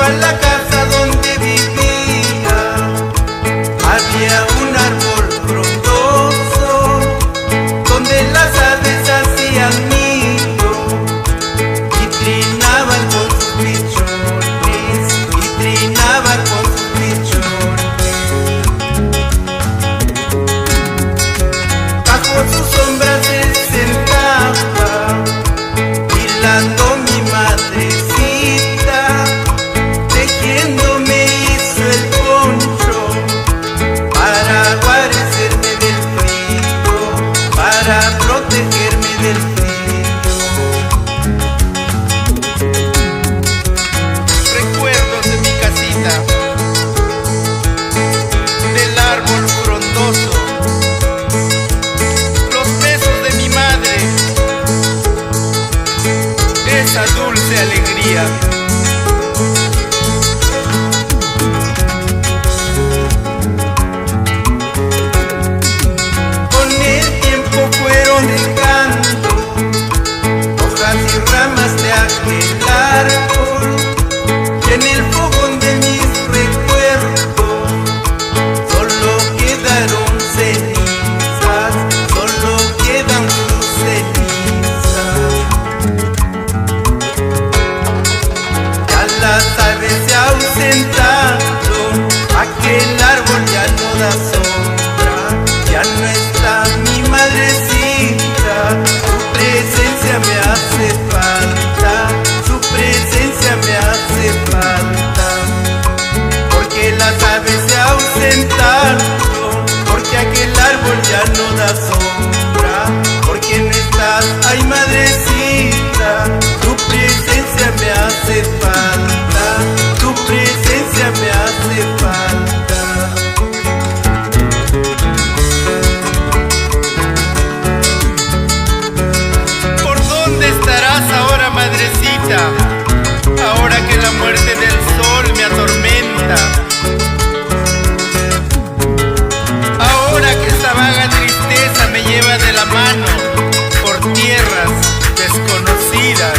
A la casa donde vivía había un árbol frondoso donde las aves hacían nido y trinaban con sus pichones, y trinaban con sus pichones. Bajo su sombra se sentaba hilando mi madrecita, tejiéndome hizo el poncho para guarecerme del frío, para protegerme del frío. Recuerdos de mi casita, del árbol frondoso, los besos de mi madre, esa dulce alegría. Fueron dejando hojas y ramas de aquel árbol, y en el fogón de mis recuerdos solo quedaron cenizas, solo quedan sus cenizas. Ya las aves se ausentaron, aquel árbol ya no da sombra, ya no está mi madrecita, su presencia me hace falta, su presencia me hace falta. Porque las aves se ausentaron, porque aquel árbol ya no da sombra, porque no estás, ay madrecita, tu presencia me hace falta, tu presencia me hace falta. Ahora madrecita, ahora que la muerte del sol me atormenta, ahora que esta vaga tristeza me lleva de la mano por tierras desconocidas.